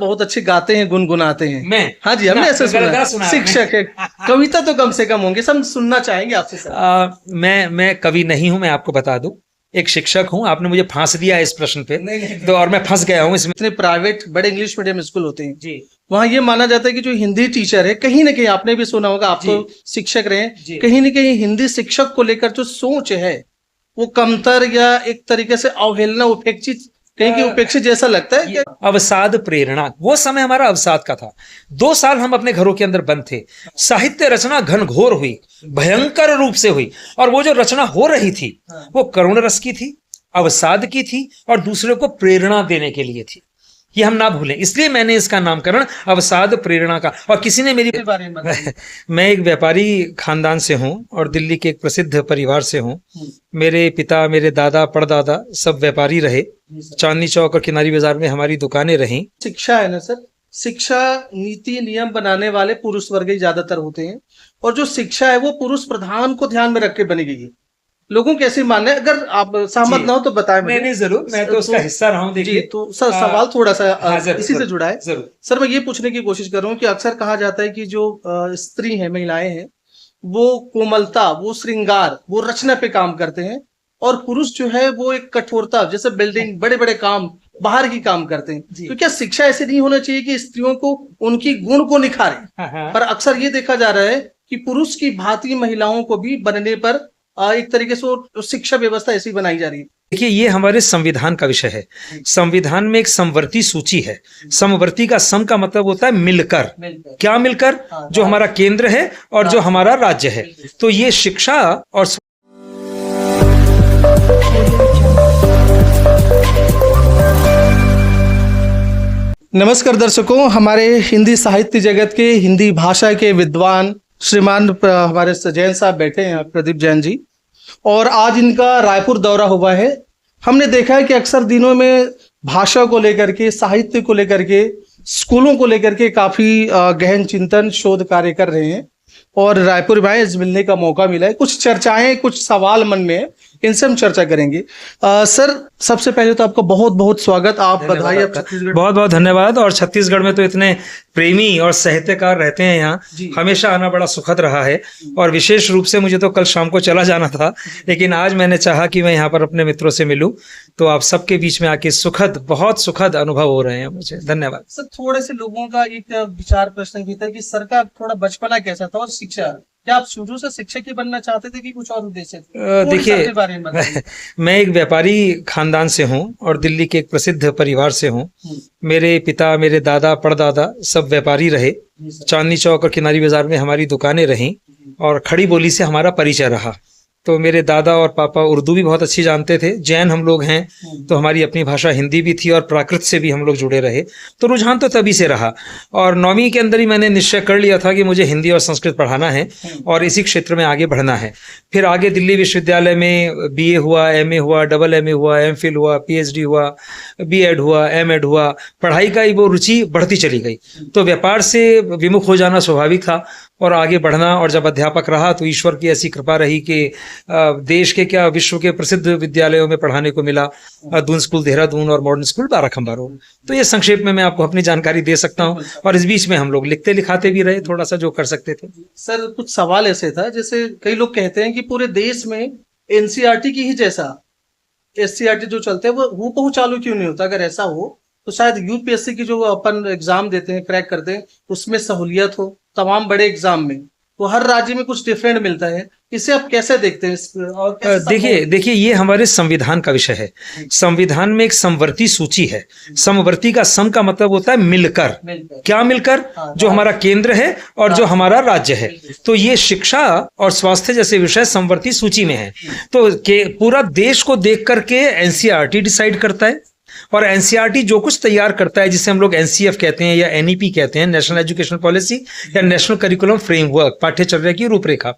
बहुत अच्छे गाते हैं, गुनगुनाते हैं। मैं हाँ जी, हमने ऐसे गलत सुना। है। शिक्षक है, कविता तो कम से कम होंगे, सब सुनना चाहेंगे आपसे सर। मैं कवि नहीं हूं, मैं आपको बता दूं, एक शिक्षक हूं। आपने मुझे फांस दिया इस प्रश्न पे, तो और मैं फंस गया हूं इसमें। इतने प्राइवेट बड़े इंग्लिश मीडियम स्कूल होते हैं जी, वहाँ ये माना जाता है कि जो हिंदी टीचर है, कहीं ना कहीं आपने भी सुना होगा, आप तो शिक्षक रहे, कहीं ना कहीं हिंदी शिक्षक को लेकर जो सोच है वो कमतर या एक तरीके से अवहेलना, उपेक्षित, कहीं की उपेक्षित जैसा लगता है क्या? अवसाद प्रेरणा, वो समय हमारा अवसाद का था। 2 साल हम अपने घरों के अंदर बंद थे। साहित्य रचना घनघोर हुई, भयंकर रूप से हुई, और वो जो रचना हो रही थी वो करुण रस की थी, अवसाद की थी, और दूसरे को प्रेरणा देने के लिए थी। ये हम ना भूलें, इसलिए मैंने इसका नामकरण अवसाद प्रेरणा का। और किसी ने मेरी बारे में बताइए। मैं एक व्यापारी खानदान से हूं और दिल्ली के एक प्रसिद्ध परिवार से हूं। मेरे पिता, मेरे दादा, परदादा सब व्यापारी रहे। चांदनी चौक और किनारी बाजार में हमारी दुकानें रहीं। शिक्षा है ना सर, शिक्षा नीति नियम बनाने वाले पुरुष वर्ग ही ज्यादातर होते हैं, और जो शिक्षा है वो पुरुष प्रधान को ध्यान में रख के बनी गई है। लोगों के ऐसे मानना है, अगर आप सहमत ना हो तो बताएं मुझे। नहीं, जरूर, मैं तो उसका हिस्सा रहा हूं। देखिए, तो सर सवाल थोड़ा सा इसी से जुड़ा है। जरूर सर, मैं ये पूछने की कोशिश कर रहा हूँ कि अक्सर कहा जाता है कि जो स्त्री है, महिलाएं हैं, वो कोमलता, वो श्रृंगार, वो रचना पे काम करते हैं, और पुरुष जो है वो एक कठोरता, जैसे बिल्डिंग, बड़े बड़े काम, बाहर की काम करते हैं। तो क्या शिक्षा ऐसे नहीं होना चाहिए कि स्त्रियों को उनकी गुण को निखारे? पर अक्सर ये देखा जा रहा है कि पुरुष की भांति महिलाओं को भी बनने पर एक तरीके से वो शिक्षा व्यवस्था ऐसी बनाई जा रही है। देखिए, ये हमारे संविधान का विषय है। संविधान में एक समवर्ती सूची है। समवर्ती का सम का मतलब होता है मिलकर। क्या मिलकर? जो हमारा केंद्र है और जो हमारा राज्य है। तो ये शिक्षा और नमस्कार दर्शकों, हमारे हिंदी साहित्य जगत के, हिंदी भाषा के विद्वान श्रीमान हमारे जैन साहब बैठे हैं, प्रदीप जैन जी, और आज इनका रायपुर दौरा हुआ है। हमने देखा है कि अक्सर दिनों में भाषा को लेकर के, साहित्य को लेकर के, स्कूलों को लेकर के काफी गहन चिंतन, शोध कार्य कर रहे हैं, और रायपुर में आज मिलने का मौका मिला है। कुछ चर्चाएं, कुछ सवाल मन में है, इनसे हम चर्चा करेंगे। सर, सबसे पहले तो आपका बहुत बहुत स्वागत, आप बधाई। आप छत्तीसगढ़, बहुत बहुत धन्यवाद। और छत्तीसगढ़ में तो इतने प्रेमी और साहित्यकार रहते हैं, यहाँ हमेशा आना बड़ा सुखद रहा है। और विशेष रूप से मुझे तो कल शाम को चला जाना था, लेकिन आज मैंने चाहा कि मैं यहाँ पर अपने मित्रों से मिलूं, तो आप सबके बीच में आके सुखद, बहुत सुखद अनुभव हो रहे हैं मुझे। धन्यवाद। सर, थोड़े से लोगों का एक विचार प्रश्न भी था कि सर का थोड़ा बचपना कैसा था, और शिक्षा, क्या आप शुरू से शिक्षक ही बनना चाहते थे कि कुछ और उद्देश्य थे? देखिए, मैं एक व्यापारी खानदान से हूं और दिल्ली के एक प्रसिद्ध परिवार से हूं। मेरे पिता, मेरे दादा, परदादा सब व्यापारी रहे। चांदनी चौक और किनारी बाजार में हमारी दुकानें रहीं, और खड़ी बोली से हमारा परिचय रहा। तो मेरे दादा और पापा उर्दू भी बहुत अच्छी जानते थे। जैन हम लोग हैं, तो हमारी अपनी भाषा हिंदी भी थी, और प्राकृत से भी हम लोग जुड़े रहे। तो रुझान तो तभी से रहा, और 9वीं के अंदर ही मैंने निश्चय कर लिया था कि मुझे हिंदी और संस्कृत पढ़ाना है और इसी क्षेत्र में आगे बढ़ना है। फिर आगे दिल्ली विश्वविद्यालय में BA हुआ, MA हुआ, MA हुआ, MPhil हुआ, PhD हुआ, B.Ed हुआ, M.Ed हुआ। पढ़ाई का ही वो रुचि बढ़ती चली गई। तो व्यापार से विमुख हो जाना स्वाभाविक था, और आगे बढ़ना। और जब अध्यापक रहा तो ईश्वर की ऐसी कृपा रही कि देश के, क्या विश्व के प्रसिद्ध विद्यालयों में पढ़ाने को मिला। दून स्कूल देहरादून और मॉडर्न स्कूल बाराखंबा रोड। तो ये संक्षेप में मैं आपको अपनी जानकारी दे सकता हूँ, और इस बीच में हम लोग लिखते लिखाते भी रहे थोड़ा सा, जो कर सकते थे। सर, कुछ सवाल ऐसे था, जैसे कई लोग कहते हैं कि पूरे देश में NCERT की ही जैसा SCERT जो चलते हैं वो चालू क्यों नहीं होता? अगर ऐसा हो तो शायद UPSC की जो अपन एग्जाम देते हैं, क्रैक करते हैं, उसमें सहूलियत हो। तमाम बड़े एग्जाम में तो हर राज्य में कुछ डिफरेंट मिलता है। इसे आप कैसे देखते हैं? और देखिए, ये हमारे संविधान का विषय है। संविधान में एक समवर्ती सूची है। समवर्ती का सम का मतलब होता है मिलकर। क्या मिलकर? जो हमारा केंद्र है और जो हमारा राज्य है। तो ये शिक्षा और स्वास्थ्य जैसे विषय समवर्ती सूची में है। तो पूरा देश को देख करके NCERT डिसाइड करता है, और NCERT जो कुछ तैयार करता है, जिसे हम लोग NCF कहते हैं या NEP कहते हैं, नेशनल एजुकेशन पॉलिसी या नेशनल करिकुलम फ्रेमवर्क, पाठ्यचर्या की रूपरेखा,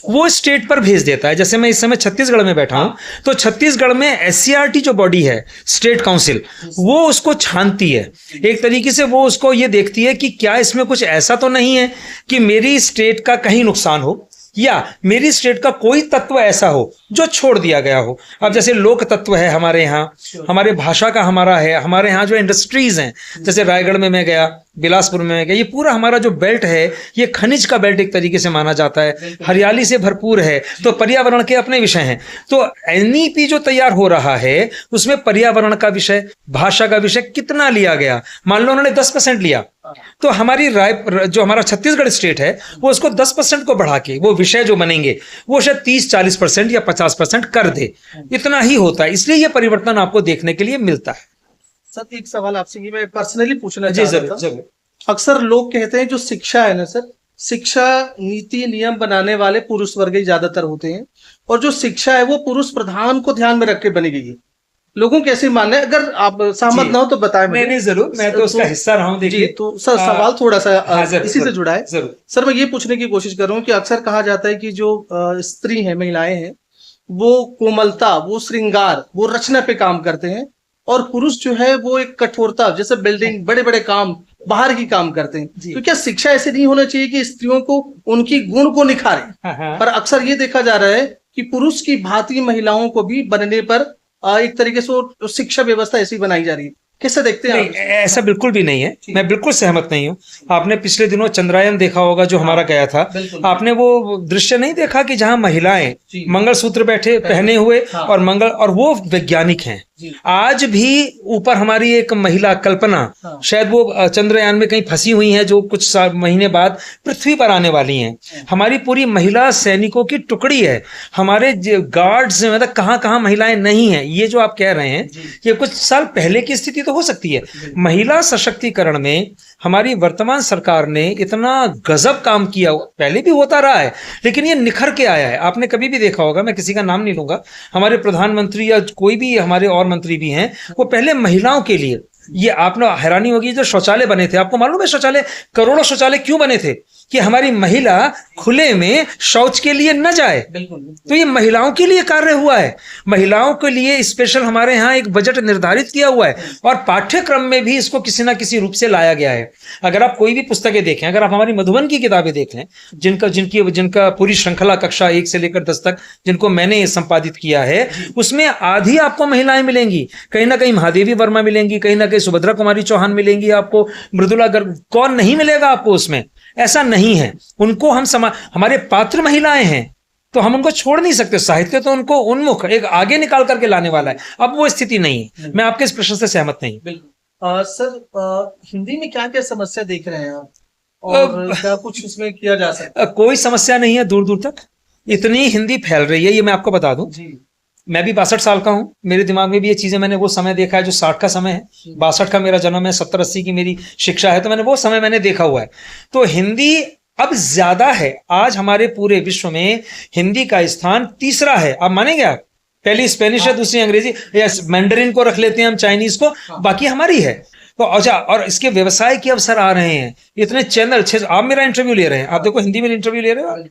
वो स्टेट पर भेज देता है। जैसे मैं इस समय छत्तीसगढ़ में बैठा हूं, तो छत्तीसगढ़ में SCERT जो बॉडी है, स्टेट काउंसिल, वो उसको छानती है। एक तरीके से वो उसको ये देखती है कि क्या इसमें कुछ ऐसा तो नहीं है कि मेरी स्टेट का कहीं नुकसान हो, या मेरी स्टेट का कोई तत्व ऐसा हो जो छोड़ दिया गया हो। अब जैसे लोक तत्व है हमारे यहाँ, हमारे भाषा का हमारा है, हमारे यहाँ जो इंडस्ट्रीज हैं, जैसे रायगढ़ में मैं गया, बिलासपुर में मैं गया, ये पूरा हमारा जो बेल्ट है ये खनिज का बेल्ट एक तरीके से माना जाता है, हरियाली से भरपूर है, तो पर्यावरण के अपने विषय हैं। तो एनईपी जो तैयार हो रहा है उसमें पर्यावरण का विषय, भाषा का विषय कितना लिया गया? मान लो उन्होंने 10% लिया, तो हमारी जो हमारा छत्तीसगढ़ स्टेट है वो उसको 10% को बढ़ा के वो विषय जो बनेंगे वो शायद 30-40% या 50% कर दे। इतना ही होता है, इसलिए ये परिवर्तन आपको देखने के लिए मिलता है। सर एक सवाल आपसे ये मैं पर्सनली पूछना जी चाह रहा था। जरूर। अक्सर लोग कहते हैं जो शिक्षा है ना सर, शिक्षा नीति नियम बनाने वाले पुरुष वर्ग ही ज्यादातर होते हैं, और जो शिक्षा है वो पुरुष प्रधान को ध्यान में रख के बनी गई है। लोगों को कैसे मानना है? अगर आप सहमत ना हो तो बताएं मुझे। नहीं जरूर, मैं तो उसका हिस्सा रहा हूं। देखिए तो सर सवाल थोड़ा सा इसी से जुड़ा है। जरूर सर मैं ये पूछने की कोशिश कर रहा हूँ कि अक्सर कहा जाता है कि जो स्त्री है, महिलाएं हैं, वो कोमलता, वो श्रृंगार, वो रचना पे काम करते हैं, और पुरुष जो है वो एक कठोरता, जैसे बिल्डिंग, बड़े बड़े काम, बाहर की काम करते हैं। तो क्या शिक्षा ऐसे नहीं होना चाहिए कि स्त्रियों को उनकी गुण को निखारे? पर अक्सर ये देखा जा रहा है कि पुरुष की भांति महिलाओं को भी बनने पर एक तरीके से वो शिक्षा व्यवस्था ऐसी बनाई जा रही है। कैसे देखते हैं आप? ऐसा बिल्कुल भी नहीं है, मैं बिल्कुल सहमत नहीं हूँ। आपने पिछले दिनों चंद्रयान देखा होगा जो हमारा गया था, आपने वो दृश्य नहीं देखा कि जहां महिलाएं मंगलसूत्र बैठे पहने हुए और वो वैज्ञानिक हैं। आज भी ऊपर हमारी एक महिला कल्पना, शायद वो चंद्रयान में कहीं फंसी हुई है, जो कुछ महीने बाद पृथ्वी पर आने वाली हैं। हमारी पूरी महिला सैनिकों की टुकड़ी है, हमारे गार्ड्स में, मतलब कहाँ कहाँ महिलाएं नहीं हैं। ये जो आप कह रहे हैं ये कुछ साल पहले की स्थिति तो हो सकती है। महिला सशक्तिकरण में हमारी वर्तमान सरकार ने इतना गजब काम किया, पहले भी होता रहा है लेकिन ये निखर के आया है। आपने कभी भी देखा होगा, मैं किसी का नाम नहीं लूंगा, हमारे प्रधानमंत्री या कोई भी हमारे और मंत्री भी हैं, वो पहले महिलाओं के लिए, ये आपने हैरानी होगी, जो शौचालय बने थे, आपको मालूम है शौचालय, करोड़ों शौचालय क्यों बने थे? कि हमारी महिला खुले में शौच के लिए न जाए। तो ये महिलाओं के लिए कार्य हुआ है, महिलाओं के लिए स्पेशल हमारे यहाँ एक बजट निर्धारित किया हुआ है, और पाठ्यक्रम में भी इसको किसी ना किसी रूप से लाया गया है। अगर आप कोई भी पुस्तकें देखें, अगर आप हमारी मधुबन की किताबें देख लें, जिनका पूरी श्रृंखला कक्षा 1 से लेकर 10 तक जिनको मैंने संपादित किया है, उसमें आधी आपको महिलाएं मिलेंगी। कहीं ना कहीं महादेवी वर्मा मिलेंगी, कहीं ना कहीं सुभद्रा कुमारी चौहान मिलेंगी, आपको मृदुला गर्ग, कौन नहीं मिलेगा आपको उसमें? ऐसा नहीं है। उनको हम हमारे पात्र महिलाएं हैं तो हम उनको छोड़ नहीं सकते। साहित्य तो उनको उन्मुख एक आगे निकाल करके लाने वाला है। अब वो स्थिति नहीं है। मैं आपके इस प्रश्न से सहमत नहीं। बिल्कुल सर, हिंदी में क्या क्या समस्या देख रहे हैं आप, और क्या कुछ इसमें किया जा सकता है? कोई समस्या नहीं है दूर दूर तक, इतनी हिंदी फैल रही है, ये मैं आपको बता दूं। मैं भी 62 साल का हूं, मेरे दिमाग में भी ये चीजें, मैंने वो समय देखा है जो 60 का समय है, 62 का मेरा जन्म है, 70-80 की मेरी शिक्षा है, तो मैंने वो समय मैंने देखा हुआ है। तो हिंदी अब ज्यादा है। आज हमारे पूरे विश्व में हिंदी का स्थान 3रा है। आप मानेंगे? आप पहली स्पेनिश है, दूसरी अंग्रेजी, या मैंडरिन को रख लेते हैं हम, चाइनीज को, बाकी हमारी है। तो अच्छा, और इसके व्यवसाय के अवसर आ रहे हैं, इतने चैनल, आप मेरा इंटरव्यू ले रहे हैं, आप देखो हिंदी में इंटरव्यू ले रहे हो,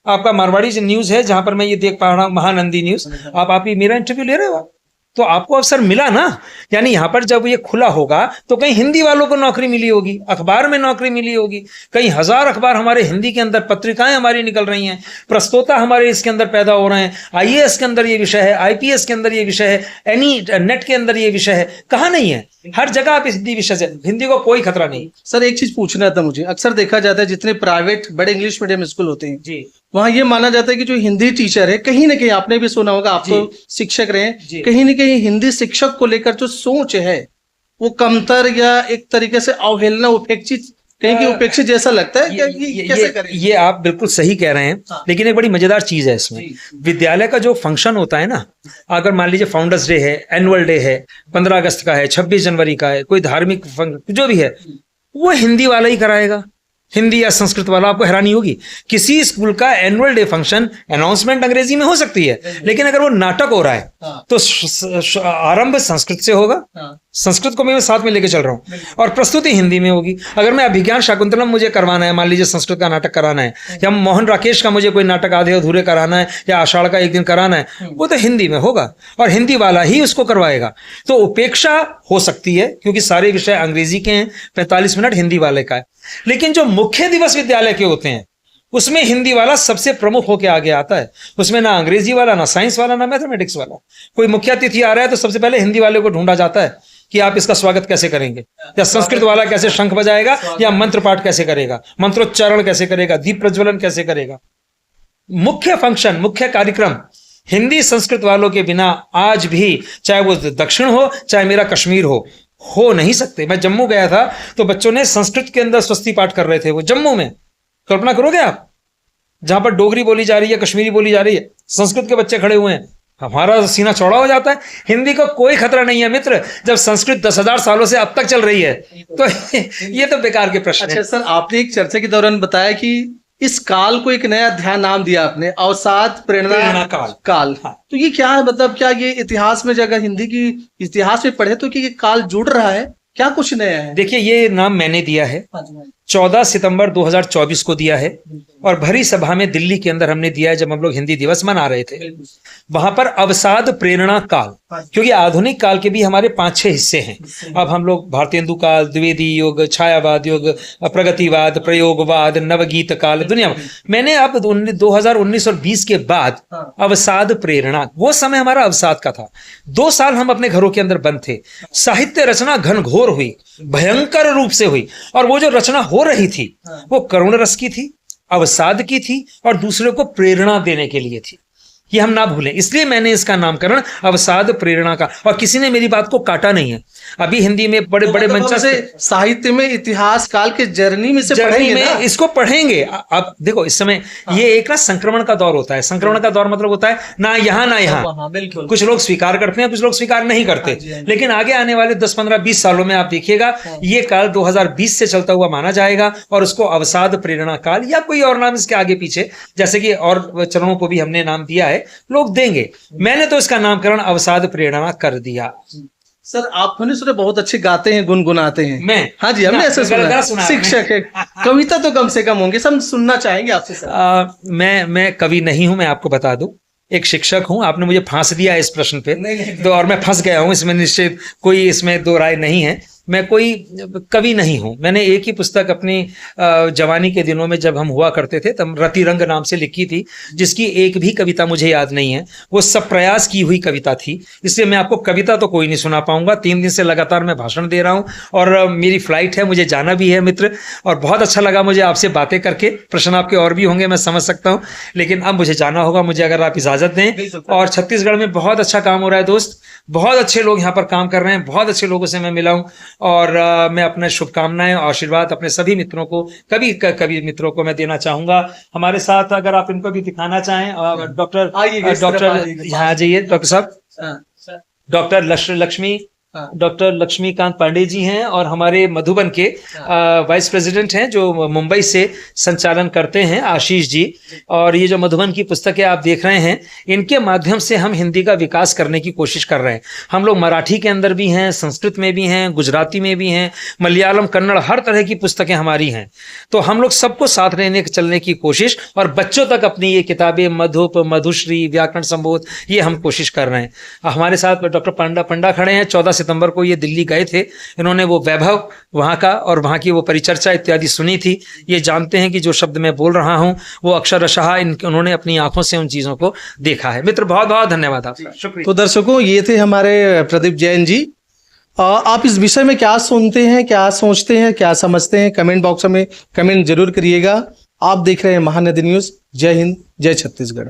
आपका मारवाड़ी न्यूज है जहां पर मैं ये देख पा रहा हूं, महानंदी न्यूज, आप ही मेरा इंटरव्यू ले रहे हो, तो आपको अवसर मिला ना। यानी यहां पर जब ये खुला होगा तो कहीं हिंदी वालों को नौकरी मिली होगी, अखबार में नौकरी मिली होगी, कई हजार अखबार हमारे हिंदी के अंदर, पत्रिकाएं हमारी निकल रही हैं, प्रस्तोता हमारे इसके अंदर पैदा हो रहे हैं, आईएएस के अंदर ये विषय है, आईपीएस के अंदर ये विषय है, एनी नेट के अंदर ये विषय है, कहाँ नहीं है? हर जगह आप हिंदी विषय से, हिंदी को कोई खतरा नहीं। सर एक चीज पूछना था मुझे, अक्सर देखा जाता है जितने प्राइवेट बड़े इंग्लिश मीडियम स्कूल होते हैं जी, वहां ये माना जाता है कि जो हिंदी टीचर है, कहीं ना कहीं आपने भी सुना होगा, आप तो शिक्षक रहे, कहीं ना कहीं हिंदी शिक्षक को लेकर जो सोच है वो कमतर या एक तरीके से अवहेलना, उपेक्षित, कहीं की उपेक्षित जैसा लगता है। कैसे करें? ये आप बिल्कुल सही कह रहे हैं। लेकिन एक बड़ी मजेदार चीज है इसमें, विद्यालय का जो फंक्शन होता है ना, अगर मान लीजिए फाउंडर्स डे है, एनुअल डे है, 15 अगस्त का है, 26 जनवरी का है, कोई धार्मिक जो भी है, वो हिंदी वाला ही कराएगा, हिंदी या संस्कृत वाला। आपको हैरानी होगी, किसी स्कूल का एनुअल डे फंक्शन अनाउंसमेंट अंग्रेजी में हो सकती है, लेकिन अगर वो नाटक हो रहा है तो आरंभ संस्कृत से होगा, संस्कृत को मैं साथ में लेके चल रहा हूँ, और प्रस्तुति हिंदी में होगी। अगर मैं अभिज्ञान शाकुंतलम मुझे करवाना है, मान लीजिए संस्कृत का नाटक कराना है, या मोहन राकेश का मुझे कोई नाटक आधे अधूरे कराना है, या आषाढ़ का एक दिन कराना है, वो तो हिंदी में होगा और हिंदी वाला ही उसको करवाएगा। तो उपेक्षा हो सकती है क्योंकि सारे विषय अंग्रेजी के हैं, 45 मिनट हिंदी वाले का है। लेकिन जो मुख्य दिवस विद्यालय के होते हैं उसमें हिंदी वाला सबसे प्रमुख होकर आगे आता है। उसमें ना अंग्रेजी वाला, ना साइंस वाला, ना मैथमेटिक्स वाला। कोई मुख्य अतिथि आ रहा है तो सबसे पहले हिंदी वाले को ढूंढा जाता है कि आप इसका स्वागत कैसे करेंगे, या संस्कृत वाला कैसे शंख बजाएगा, या मंत्र पाठ कैसे करेगा, मंत्रोच्चारण कैसे करेगा, दीप प्रज्वलन कैसे करेगा। मुख्य फंक्शन, मुख्य कार्यक्रम हिंदी संस्कृत वालों के बिना आज भी, चाहे वो दक्षिण हो चाहे मेरा कश्मीर हो नहीं सकते। मैं जम्मू गया था तो बच्चों ने संस्कृत के अंदर स्वस्ति पाठ कर रहे थे, वो जम्मू में। कल्पना करोगे आप, जहां पर डोगरी बोली जा रही है, कश्मीरी बोली जा रही है, संस्कृत के बच्चे खड़े हुए हैं, हमारा सीना चौड़ा हो जाता है। हिंदी को कोई खतरा नहीं है मित्र, जब संस्कृत 10,000 सालों से अब तक चल रही है, तो ये तो बेकार के प्रश्न अच्छा सर, आपने एक चर्चा के दौरान बताया कि इस काल को एक नया अध्याय नाम दिया आपने, अवसाद प्रेरणा काल। हाँ। तो ये क्या है, मतलब क्या ये इतिहास में, अगर हिंदी की इतिहास में पढ़े तो कि ये काल जुड़ रहा है, क्या कुछ नया है? देखिए, ये नाम मैंने दिया है, 14 सितंबर 2024 को दिया है, और भरी सभा में दिल्ली के अंदर हमने दिया है जब हम लोग हिंदी दिवस मना रहे थे। वहां पर अवसाद प्रेरणा काल, क्योंकि आधुनिक काल के भी हमारे 5-6 हिस्से हैं। अब हम लोग भारतेंदु काल, द्विवेदी युग, छायावाद युग, प्रगतिवाद, प्रयोगवाद, नवगीत काल, दुनिया। मैंने अब 2019 और 20 के बाद अवसाद प्रेरणा, वो समय हमारा अवसाद का था। 2 साल हम अपने घरों के अंदर बंद थे, साहित्य रचना घनघोर हुई, भयंकर रूप से हुई, और वो जो रचना हो रही थी वो करुण रस की थी, अवसाद की थी, और दूसरे को प्रेरणा देने के लिए थी। ये हम ना भूलें, इसलिए मैंने इसका नामकरण अवसाद प्रेरणा का, और किसी ने मेरी बात को काटा नहीं है। अभी हिंदी में बड़े बड़े मंच से साहित्य में इतिहास काल के जर्नी में से पढ़ेंगे ना? इसको पढ़ेंगे। अब देखो, इस समय ये एक ना संक्रमण का दौर होता है। संक्रमण का दौर मतलब होता है ना यहाँ ना यहाँ। बिल्कुल, कुछ लोग स्वीकार करते हैं, कुछ लोग स्वीकार नहीं करते। लेकिन आगे आने वाले 10, 15, 20 सालों में आप देखिएगा, ये काल 2020 से चलता हुआ माना जाएगा, और उसको अवसाद प्रेरणा काल या कोई और नाम इसके आगे पीछे, जैसे कि और चरणों को भी हमने नाम दिया है, लोग देंगे। मैंने तो इसका नामकरण अवसाद प्रेरणा कर दिया। सर, आपने सुने बहुत अच्छे गाते हैं, गुनगुनाते हैं। मैं? हाँ जी, हमने ऐसे सुना। शिक्षक है, कविता तो कम से कम होंगे, सब सुनना चाहेंगे आपसे सर। मैं कवि नहीं हूं, मैं आपको बता दूं, एक शिक्षक हूं। आपने मुझे फांस दिया इस प्रश्न पे, तो और मैं फंस गया हूं इसमें, निश्चित कोई इसमें दो राय नहीं है। मैं कोई कवि नहीं हूं। मैंने एक ही पुस्तक अपनी जवानी के दिनों में जब हम हुआ करते थे तब रतिरंग नाम से लिखी थी, जिसकी एक भी कविता मुझे याद नहीं है। वो सब प्रयास की हुई कविता थी, इसलिए मैं आपको कविता तो कोई नहीं सुना पाऊंगा। 3 दिन से लगातार मैं भाषण दे रहा हूं, और मेरी फ्लाइट है, मुझे जाना भी है मित्र। और बहुत अच्छा लगा मुझे आपसे बातें करके। प्रश्न आपके और भी होंगे, मैं समझ सकता हूँ, लेकिन अब मुझे जाना होगा। मुझे अगर आप इजाजत दें। और छत्तीसगढ़ में बहुत अच्छा काम हो रहा है दोस्त, बहुत अच्छे लोग यहाँ पर काम कर रहे हैं, बहुत अच्छे लोगों से मैं मिला हूँ, और मैं अपने शुभकामनाएं और आशीर्वाद अपने सभी मित्रों को, कभी मित्रों को मैं देना चाहूंगा। हमारे साथ अगर आप इनको भी दिखाना चाहें, डॉक्टर यहाँ आ जाइए डॉक्टर साहब। डॉक्टर लक्ष्मीकांत पांडे जी हैं, और हमारे मधुबन के वाइस प्रेसिडेंट हैं, जो मुंबई से संचालन करते हैं, आशीष जी। और ये जो मधुबन की पुस्तकें आप देख रहे हैं, इनके माध्यम से हम हिंदी का विकास करने की कोशिश कर रहे हैं। हम लोग मराठी के अंदर भी हैं, संस्कृत में भी हैं, गुजराती में भी हैं, मलयालम, कन्नड़, हर तरह की पुस्तकें हमारी हैं। तो हम लोग सबको साथ रहने चलने की कोशिश, और बच्चों तक अपनी ये किताबें मधुप, मधुश्री, व्याकरण संबोध, ये हम कोशिश कर रहे हैं। हमारे साथ डॉक्टर पंडा खड़े हैं। 14 सितंबर को ये दिल्ली गए थे। इन्होंने वो वैभव वहाँ का और वहाँ की वो परिचर्चा इत्यादि सुनी थी। ये जानते हैं कि जो शब्द मैं बोल रहा हूँ वो अक्षरशः उन्होंने अपनी आंखों से उन चीज़ों को देखा है। मित्र, बहुत बहुत धन्यवाद आपका, शुक्रिया। तो दर्शकों, ये थे हमारे प्रदीप जैन जी। आप इस विषय में क्या सुनते हैं, क्या सोचते हैं, क्या समझते हैं, कमेंट बॉक्स में कमेंट जरूर करिएगा। आप देख रहे हैं महानदी न्यूज़। जय हिंद, जय छत्तीसगढ़।